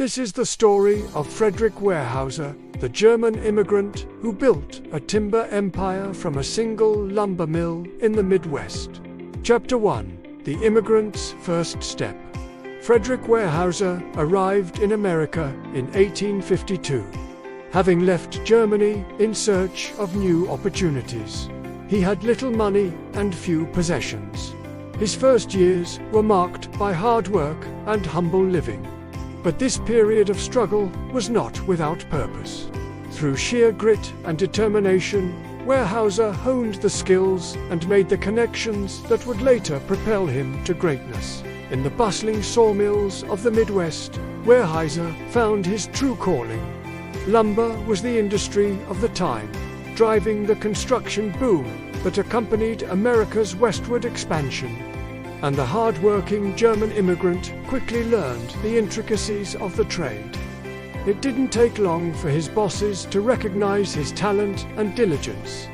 This is the story of Frederick Weyerhaeuser, the German immigrant who built a timber empire from a single lumber mill in the Midwest. Chapter 1: The Immigrant's First Step. Frederick Weyerhaeuser arrived in America in 1852. Having left Germany in search of new opportunities, he had little money and few possessions. His first years were marked by hard work and humble living. But this period of struggle was not without purpose. Through sheer grit and determination, Weyerhaeuser honed the skills and made the connections that would later propel him to greatness. In the bustling sawmills of the Midwest, Weyerhaeuser found his true calling. Lumber was the industry of the time, driving the construction boom that accompanied America's westward expansion. And the hard-working German immigrant quickly learned the intricacies of the trade. It didn't take long for his bosses to recognize his talent and diligence.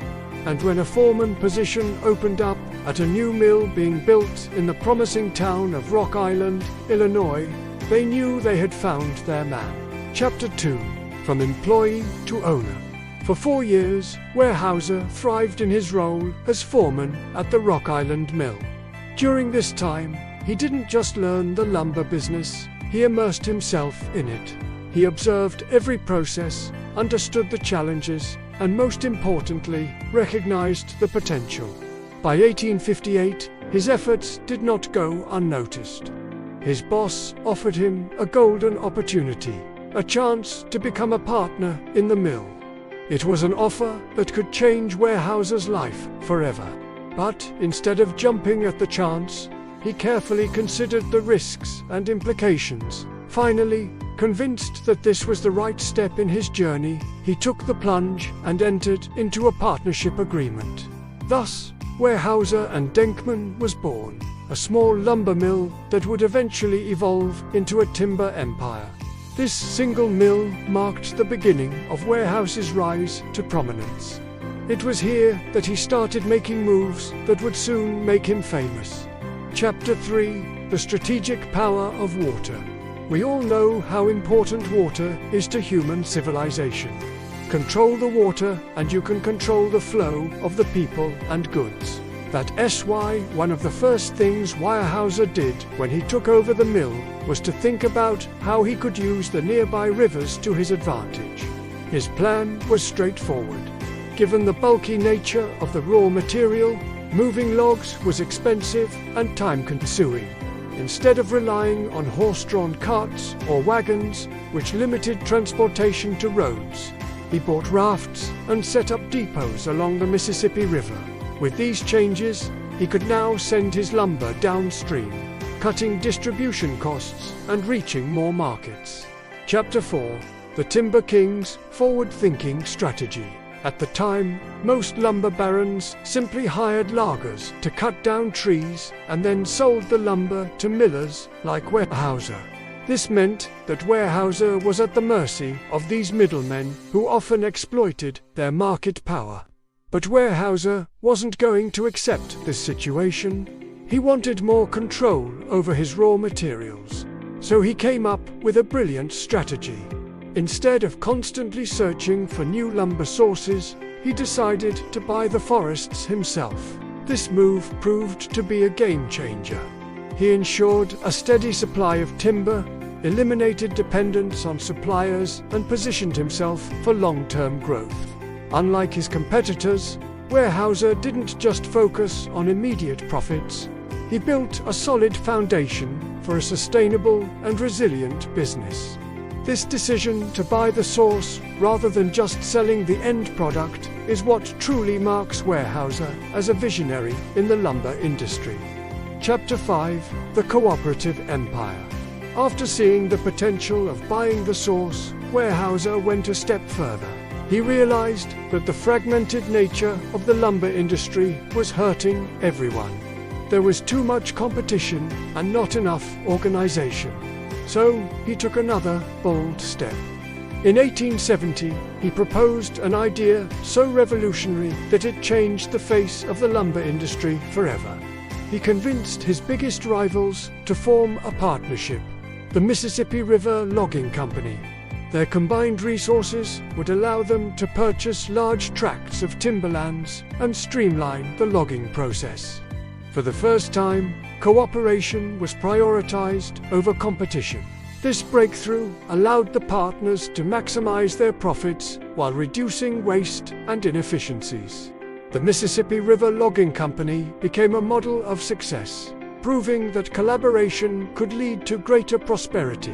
And when a foreman position opened up at a new mill being built in the promising town of Rock Island, Illinois, they knew they had found their man. Chapter 2: From Employee to Owner. For 4 years, Weyerhaeuser thrived in his role as foreman at the Rock Island mill. During this time, he didn't just learn the lumber business, he immersed himself in it. He observed every process, understood the challenges, and most importantly, recognized the potential. By 1858, his efforts did not go unnoticed. His boss offered him a golden opportunity, a chance to become a partner in the mill. It was an offer that could change Weyerhaeuser's life forever. But instead of jumping at the chance, he carefully considered the risks and implications. Finally, convinced that this was the right step in his journey, he took the plunge and entered into a partnership agreement. Thus, Weyerhaeuser and Denkman was born, a small lumber mill that would eventually evolve into a timber empire. This single mill marked the beginning of Weyerhaeuser's rise to prominence. It was here that he started making moves that would soon make him famous. Chapter 3: The Strategic Power of Water. We all know how important water is to human civilization. Control the water and you can control the flow of the people and goods. That's why one of the first things Weyerhaeuser did when he took over the mill was to think about how he could use the nearby rivers to his advantage. His plan was straightforward. Given the bulky nature of the raw material, moving logs was expensive and time-consuming. Instead of relying on horse-drawn carts or wagons, which limited transportation to roads, he bought rafts and set up depots along the Mississippi River. With these changes, he could now send his lumber downstream, cutting distribution costs and reaching more markets. Chapter 4: The Timber King's Forward-Thinking Strategy. At the time, most lumber barons simply hired loggers to cut down trees and then sold the lumber to millers like Weyerhaeuser. This meant that Weyerhaeuser was at the mercy of these middlemen who often exploited their market power. But Weyerhaeuser wasn't going to accept this situation. He wanted more control over his raw materials. So he came up with a brilliant strategy. Instead of constantly searching for new lumber sources, he decided to buy the forests himself. This move proved to be a game changer. He ensured a steady supply of timber, eliminated dependence on suppliers, and positioned himself for long-term growth. Unlike his competitors, Weyerhaeuser didn't just focus on immediate profits. He built a solid foundation for a sustainable and resilient business. This decision to buy the source rather than just selling the end product is what truly marks Weyerhaeuser as a visionary in the lumber industry. Chapter 5: The Cooperative Empire. After seeing the potential of buying the source, Weyerhaeuser went a step further. He realized that the fragmented nature of the lumber industry was hurting everyone. There was too much competition and not enough organization. So he took another bold step. In 1870, he proposed an idea so revolutionary that it changed the face of the lumber industry forever. He convinced his biggest rivals to form a partnership. the Mississippi River Logging Company. Their combined resources would allow them to purchase large tracts of timberlands and streamline the logging process. For the first time, cooperation was prioritized over competition. This breakthrough allowed the partners to maximize their profits while reducing waste and inefficiencies. The Mississippi River Logging Company became a model of success, proving that collaboration could lead to greater prosperity.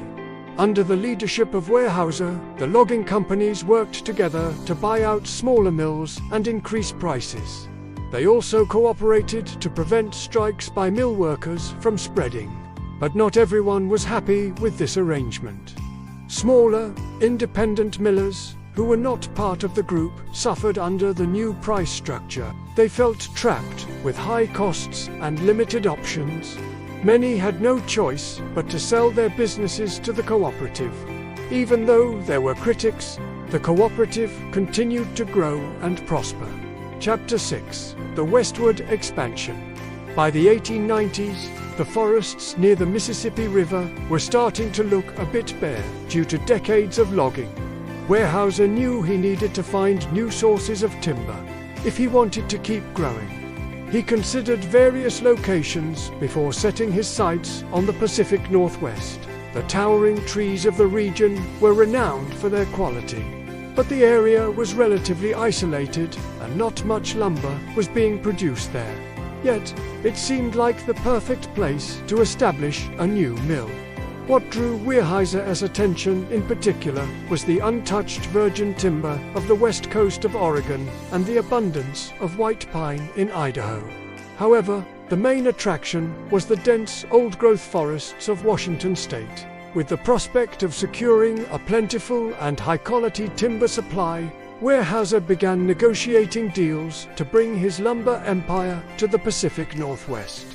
Under the leadership of Weyerhaeuser, the logging companies worked together to buy out smaller mills and increase prices. They also cooperated to prevent strikes by mill workers from spreading. But not everyone was happy with this arrangement. Smaller, independent millers, who were not part of the group, suffered under the new price structure. They felt trapped with high costs and limited options. Many had no choice but to sell their businesses to the cooperative. Even though there were critics, the cooperative continued to grow and prosper. Chapter 6: The Westward Expansion. By the 1890s, the forests near the Mississippi River were starting to look a bit bare due to decades of logging. Weyerhaeuser knew he needed to find new sources of timber if he wanted to keep growing. He considered various locations before setting his sights on the Pacific Northwest. The towering trees of the region were renowned for their quality, but the area was relatively isolated and not much lumber was being produced there. Yet, it seemed like the perfect place to establish a new mill. What drew Weyerhaeuser's attention in particular was the untouched virgin timber of the west coast of Oregon and the abundance of white pine in Idaho. However, the main attraction was the dense old-growth forests of Washington state. With the prospect of securing a plentiful and high-quality timber supply, Weyerhaeuser began negotiating deals to bring his lumber empire to the Pacific Northwest.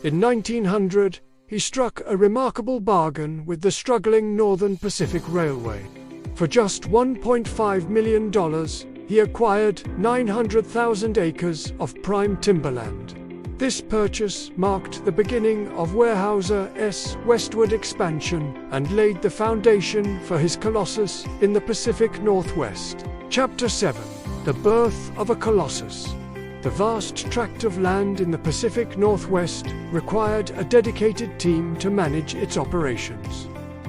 In 1900, he struck a remarkable bargain with the struggling Northern Pacific Railway. For just $1.5 million, he acquired 900,000 acres of prime timberland. This purchase marked the beginning of Weyerhaeuser's westward expansion and laid the foundation for his colossus in the Pacific Northwest. Chapter 7: The Birth of a Colossus. The vast tract of land in the Pacific Northwest required a dedicated team to manage its operations.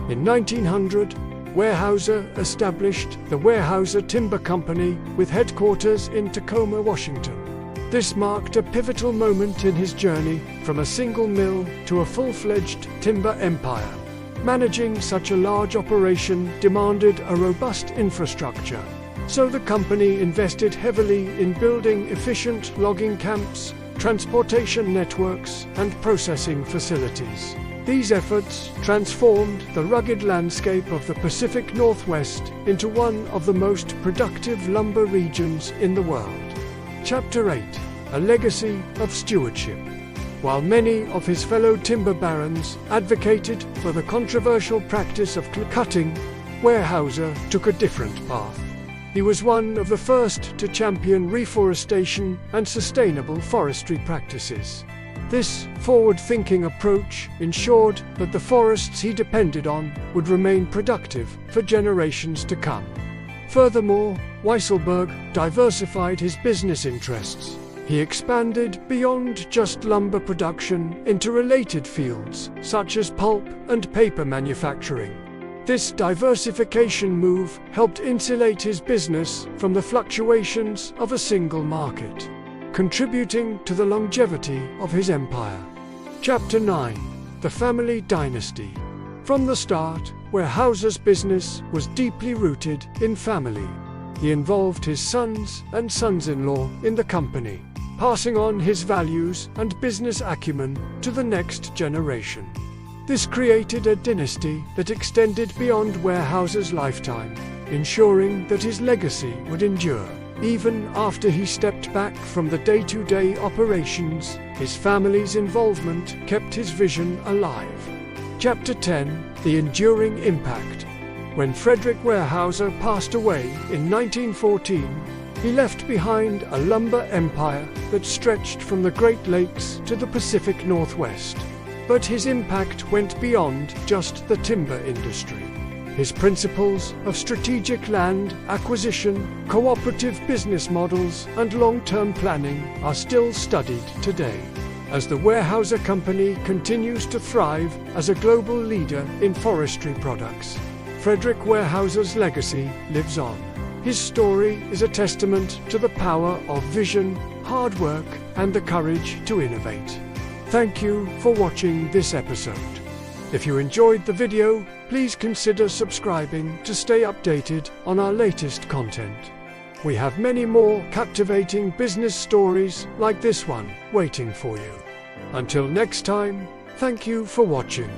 In 1900, Weyerhaeuser established the Weyerhaeuser Timber Company with headquarters in Tacoma, Washington. This marked a pivotal moment in his journey from a single mill to a full-fledged timber empire. Managing such a large operation demanded a robust infrastructure. So the company invested heavily in building efficient logging camps, transportation networks, and processing facilities. These efforts transformed the rugged landscape of the Pacific Northwest into one of the most productive lumber regions in the world. Chapter 8: A Legacy of Stewardship. While many of his fellow timber barons advocated for the controversial practice of cutting, Weyerhaeuser took a different path. He was one of the first to champion reforestation and sustainable forestry practices. This forward-thinking approach ensured that the forests he depended on would remain productive for generations to come. Furthermore, Weyerhaeuser diversified his business interests. He expanded beyond just lumber production into related fields, such as pulp and paper manufacturing. This diversification move helped insulate his business from the fluctuations of a single market, contributing to the longevity of his empire. Chapter 9: The Family Dynasty. From the start, Weyerhaeuser's business was deeply rooted in family. He involved his sons and sons-in-law in the company, passing on his values and business acumen to the next generation. This created a dynasty that extended beyond Weyerhaeuser's lifetime, ensuring that his legacy would endure. Even after he stepped back from the day-to-day operations, his family's involvement kept his vision alive. Chapter 10: The Enduring Impact. When Frederick Weyerhaeuser passed away in 1914, he left behind a lumber empire that stretched from the Great Lakes to the Pacific Northwest. But his impact went beyond just the timber industry. His principles of strategic land acquisition, cooperative business models, and long-term planning are still studied today. As the Weyerhaeuser Company continues to thrive as a global leader in forestry products, Frederick Weyerhaeuser's legacy lives on. His story is a testament to the power of vision, hard work, and the courage to innovate. Thank you for watching this episode. If you enjoyed the video, please consider subscribing to stay updated on our latest content. We have many more captivating business stories like this one waiting for you. Until next time, thank you for watching.